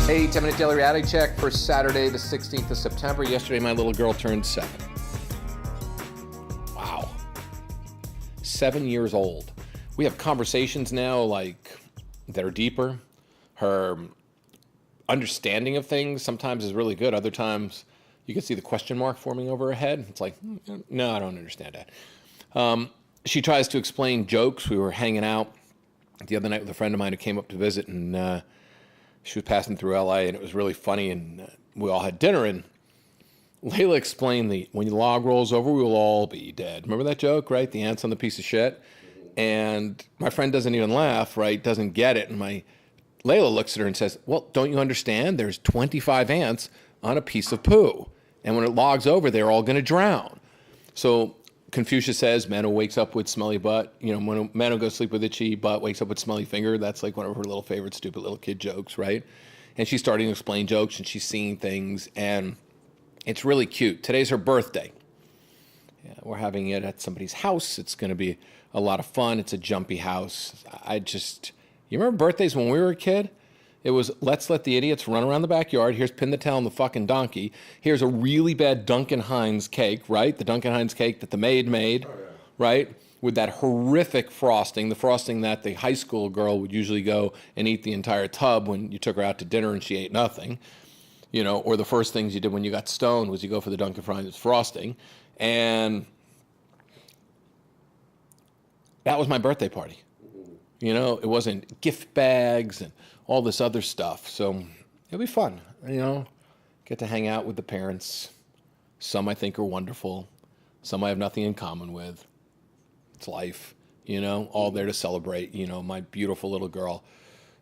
Hey, 10-minute daily reality check for Saturday, the 16th of September. Yesterday, my little girl turned 7. Wow. 7 years old. We have conversations now, like, that are deeper. Her understanding of things sometimes is really good. Other times, you can see the question mark forming over her head. It's like, no, I don't understand that. She tries to explain jokes. We were hanging out the other night with a friend of mine who came up to visit, and she was passing through LA, and it was really funny, and we all had dinner, and Layla explained when the log rolls over, we will all be dead. Remember that joke, right? The ants on the piece of shit? And my friend doesn't even laugh, right? Doesn't get it. And Layla looks at her and says, well, don't you understand? There's 25 ants on a piece of poo. And when it logs over, they're all going to drown. So Confucius says, man who wakes up with smelly butt, when a man who goes to sleep with itchy butt wakes up with smelly finger. That's like one of her little favorite stupid little kid jokes, right? And she's starting to explain jokes, and she's seeing things, and it's really cute. Today's her birthday. Yeah, we're having it at somebody's house. It's going to be a lot of fun. It's a jumpy house. You remember birthdays when we were a kid? It was, let's let the idiots run around the backyard. Here's pin the tail on the fucking donkey. Here's a really bad Duncan Hines cake, right? The Duncan Hines cake that the maid made, right? With that horrific frosting, the frosting that the high school girl would usually go and eat the entire tub when you took her out to dinner and she ate nothing. Or the first things you did when you got stoned was you go for the Duncan Hines frosting. And that was my birthday party. It wasn't gift bags and all this other stuff. So it'll be fun, get to hang out with the parents. Some I think are wonderful. Some I have nothing in common with. It's life, all there to celebrate, my beautiful little girl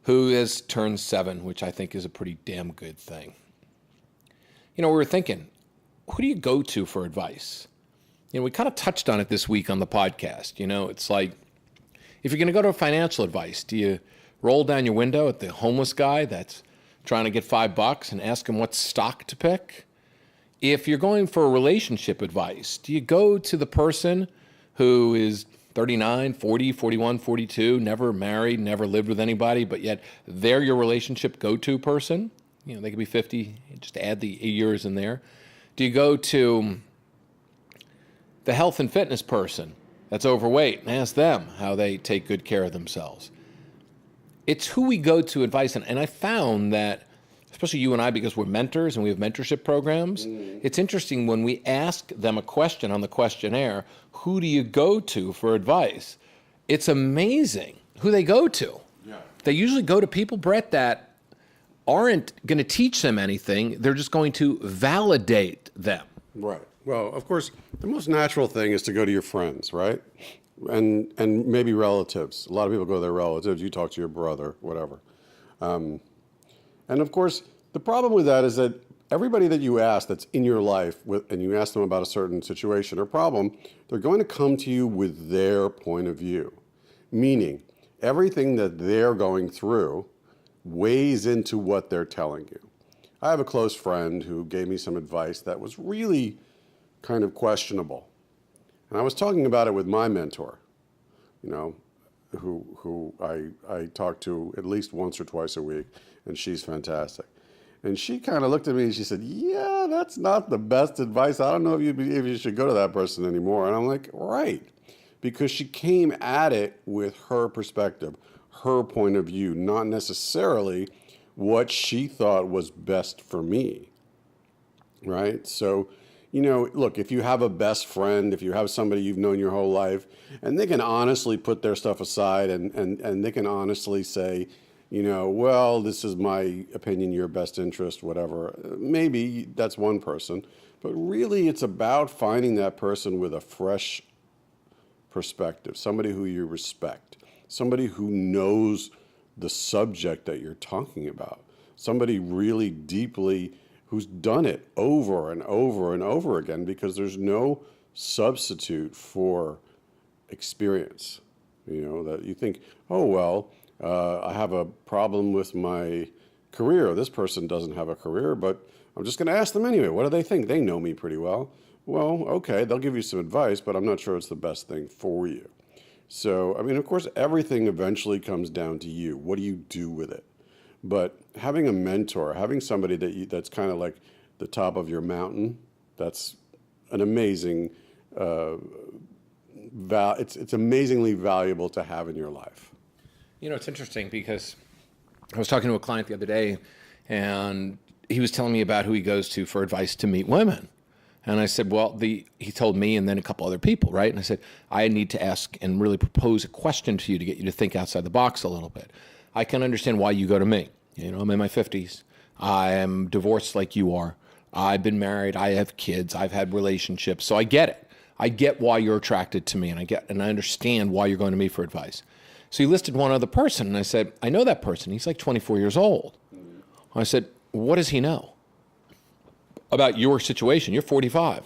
who has turned 7, which I think is a pretty damn good thing. We were thinking, who do you go to for advice? We kind of touched on it this week on the podcast. It's like, if you're going to go to financial advice, do you roll down your window at the homeless guy that's trying to get $5 and ask him what stock to pick? If you're going for relationship advice, do you go to the person who is 39, 40, 41, 42, never married, never lived with anybody, but yet they're your relationship go-to person? They could be 50, just add the years in there. Do you go to the health and fitness person that's overweight and ask them how they take good care of themselves? It's who we go to advice. And I found that, especially you and I, because we're mentors and we have mentorship programs, it's interesting when we ask them a question on the questionnaire, who do you go to for advice? It's amazing who they go to. Yeah. They usually go to people, Brett, that aren't going to teach them anything. They're just going to validate them. Right. Well, of course, the most natural thing is to go to your friends, right? And maybe relatives. A lot of people go to their relatives. You talk to your brother, whatever. And of course, the problem with that is that everybody that you ask that's in your life, and you ask them about a certain situation or problem, they're going to come to you with their point of view. Meaning, everything that they're going through weighs into what they're telling you. I have a close friend who gave me some advice that was really kind of questionable. And I was talking about it with my mentor, who I talk to at least once or twice a week, and she's fantastic. And she kind of looked at me and she said, yeah, that's not the best advice. I don't know if you should go to that person anymore. And I'm like, right. Because she came at it with her perspective, her point of view, not necessarily what she thought was best for me, right? So, look, if you have a best friend, if you have somebody you've known your whole life, and they can honestly put their stuff aside and they can honestly say, well, this is my opinion, your best interest, whatever. Maybe that's one person, but really it's about finding that person with a fresh perspective, somebody who you respect, somebody who knows the subject that you're talking about, somebody really deeply who's done it over and over and over again, because there's no substitute for experience. That you think, oh, well, I have a problem with my career. This person doesn't have a career, but I'm just going to ask them anyway. What do they think? They know me pretty well. Well, okay, they'll give you some advice, but I'm not sure it's the best thing for you. So, of course, everything eventually comes down to you. What do you do with it? But having a mentor, having somebody that's kind of like the top of your mountain, that's an amazing, it's amazingly valuable to have in your life. You know, it's interesting because I was talking to a client the other day, and he was telling me about who he goes to for advice to meet women. And I said, well, he told me and then a couple other people, right? And I said, I need to ask and really propose a question to you to get you to think outside the box a little bit. I can understand why you go to me. You know, I'm in my 50s. I am divorced like you are. I've been married. I have kids. I've had relationships. So I get it. I get why you're attracted to me, and I understand why you're going to me for advice. So he listed one other person, and I said, I know that person. He's like 24 years old. I said, what does he know about your situation? You're 45.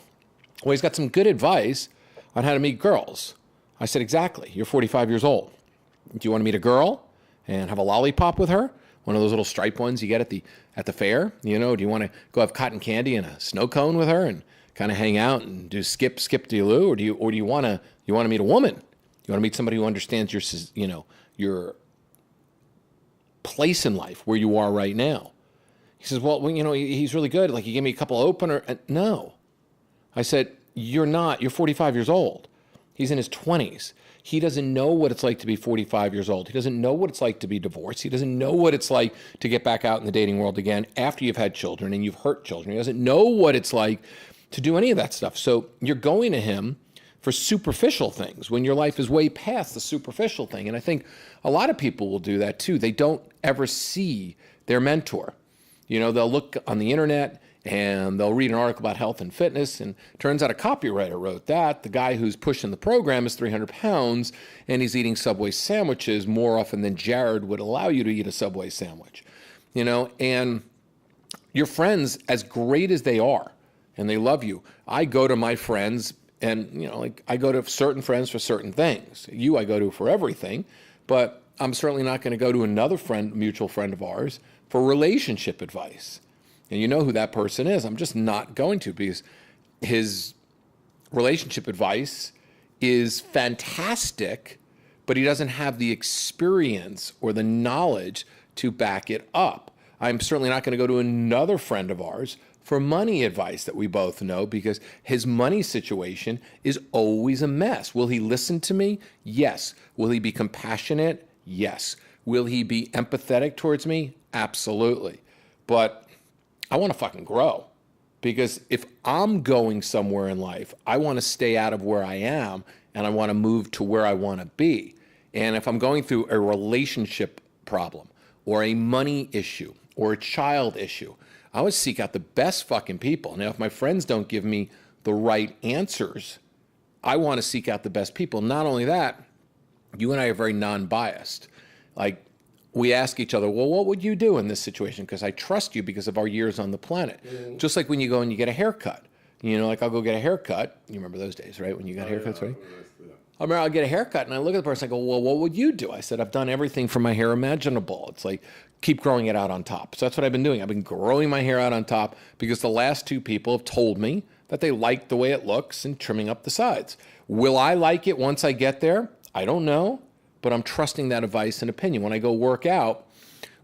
Well, he's got some good advice on how to meet girls. I said, exactly. You're 45 years old. Do you want to meet a girl and have a lollipop with her? One of those little striped ones you get at the fair? You know, do you want to go have cotton candy and a snow cone with her and kind of hang out and do skip de loo? Or do you want to meet a woman? You want to meet somebody who understands your place in life, where you are right now. He says, well, you know, he's really good. Like, he gave me a couple of opener. No. I said, you're not. You're 45 years old. He's in his 20s. He doesn't know what it's like to be 45 years old. He doesn't know what it's like to be divorced. He doesn't know what it's like to get back out in the dating world again after you've had children and you've hurt children. He doesn't know what it's like to do any of that stuff. So you're going to him for superficial things when your life is way past the superficial thing. And I think a lot of people will do that too. They don't ever see their mentor. You know, they'll look on the internet and they'll read an article about health and fitness, and turns out a copywriter wrote that. The guy who's pushing the program is 300 pounds and he's eating Subway sandwiches more often than Jared would allow you to eat a Subway sandwich. You know, and your friends, as great as they are, and they love you, I go to my friends. And, you know, like, I go to certain friends for certain things. I go to for everything, but I'm certainly not going to go to another friend, mutual friend of ours, for relationship advice. And you know who that person is. I'm just not going to, because his relationship advice is fantastic, but he doesn't have the experience or the knowledge to back it up. I'm certainly not going to go to another friend of ours for money advice that we both know, because his money situation is always a mess. Will he listen to me? Yes. Will he be compassionate? Yes. Will he be empathetic towards me? Absolutely. But I want to fucking grow, because if I'm going somewhere in life, I want to stay out of where I am and I want to move to where I want to be. And if I'm going through a relationship problem or a money issue or a child issue, I would seek out the best fucking people. Now, if my friends don't give me the right answers, I want to seek out the best people. Not only that, you and I are very non-biased. Like, we ask each other, well, what would you do in this situation? Because I trust you because of our years on the planet. Mm-hmm. Just like when you go and you get a haircut. You know, like, I'll go get a haircut. You remember those days, right? When you got haircuts, right? I remember I'll get a haircut and I look at the person, I go, well, what would you do? I said, I've done everything for my hair imaginable. It's like, keep growing it out on top. So that's what I've been doing. I've been growing my hair out on top because the last two people have told me that they like the way it looks and trimming up the sides. Will I like it once I get there? I don't know, but I'm trusting that advice and opinion. When I go work out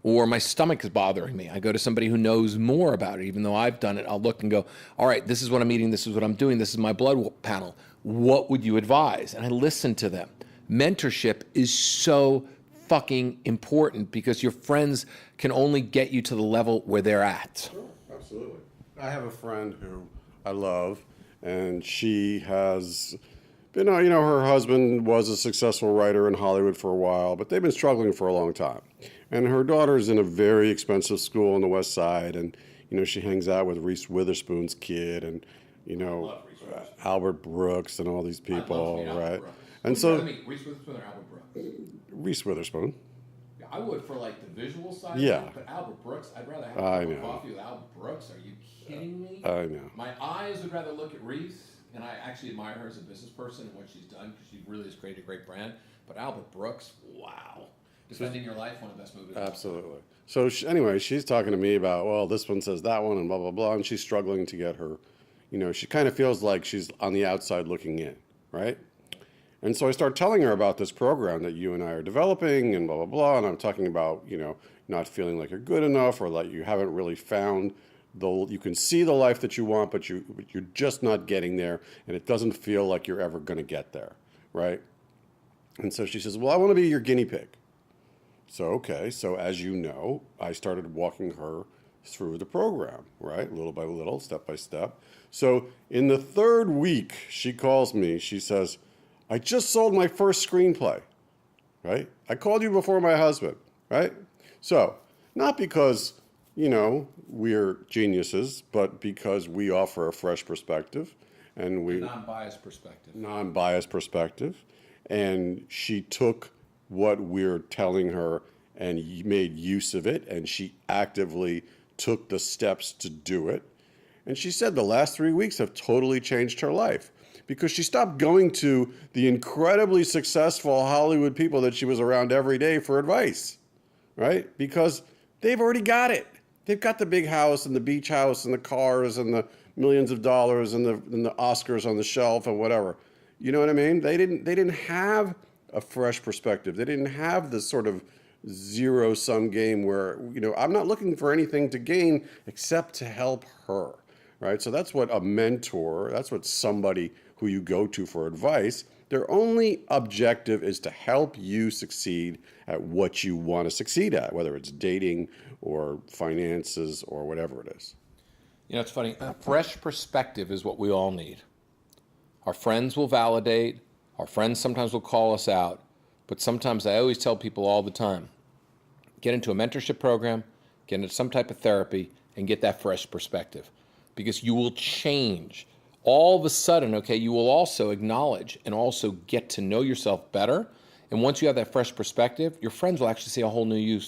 or my stomach is bothering me, I go to somebody who knows more about it. Even though I've done it, I'll look and go, all right, this is what I'm eating. This is what I'm doing. This is my blood panel. What would you advise? And I listen to them. Mentorship is so fucking important because your friends can only get you to the level where they're at. Sure, absolutely. I have a friend who I love, and she has been, her husband was a successful writer in Hollywood for a while, but they've been struggling for a long time. And her daughter's in a very expensive school on the West Side, and, she hangs out with Reese Witherspoon's kid, and, Albert Brooks and all these people, right? And so, Reese Witherspoon or Albert Brooks? Reese Witherspoon. Yeah, I would for like the visual side. Yeah. But Albert Brooks, I'd rather have a cup of coffee with Albert Brooks. Are you kidding me? I know. My eyes would rather look at Reese, and I actually admire her as a business person and what she's done because she really has created a great brand. But Albert Brooks, wow. Defending Your Life, one of the best movies. Absolutely. So anyway, she's talking to me about, well, this one says that one and blah, blah, blah. And she's struggling to get her, she kind of feels like she's on the outside looking in, right? And so I start telling her about this program that you and I are developing and blah, blah, blah. And I'm talking about, not feeling like you're good enough, or like you haven't really found you can see the life that you want, but you're just not getting there, and it doesn't feel like you're ever going to get there, right? And so she says, well, I want to be your guinea pig. So, okay, so as you know, I started walking her through the program, right? Little by little, step by step. So in the third week, she calls me, she says, I just sold my first screenplay, right? I called you before my husband, right? So, not because, we're geniuses, but because we offer a fresh perspective, and we non-biased perspective, and she took what we're telling her and made use of it, and she actively took the steps to do it. And she said the last 3 weeks have totally changed her life because she stopped going to the incredibly successful Hollywood people that she was around every day for advice, right? Because they've already got it. They've got the big house and the beach house and the cars and the millions of dollars and the Oscars on the shelf and whatever. You know what I mean? They didn't have a fresh perspective. They didn't have this sort of zero-sum game where, I'm not looking for anything to gain except to help her, right? So that's what a mentor, that's what somebody who you go to for advice, their only objective is to help you succeed at what you want to succeed at, whether it's dating or finances or whatever it is. It's funny. A fresh perspective is what we all need. Our friends will validate. Our friends sometimes will call us out. But sometimes I always tell people all the time, get into a mentorship program, get into some type of therapy, and get that fresh perspective. Because you will change. All of a sudden, okay, you will also acknowledge and also get to know yourself better. And once you have that fresh perspective, your friends will actually see a whole new you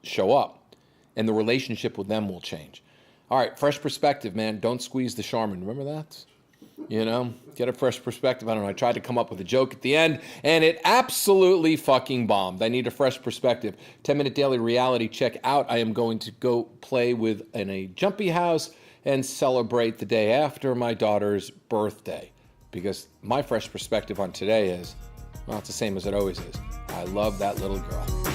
show up. And the relationship with them will change. All right, fresh perspective, man. Don't squeeze the Charmin. Remember that? Get a fresh perspective. I don't know. I tried to come up with a joke at the end, and it absolutely fucking bombed. I need a fresh perspective. 10-minute daily reality check out. I am going to go play in a jumpy house and celebrate the day after my daughter's birthday, because my fresh perspective on today is, well, it's the same as it always is. I love that little girl.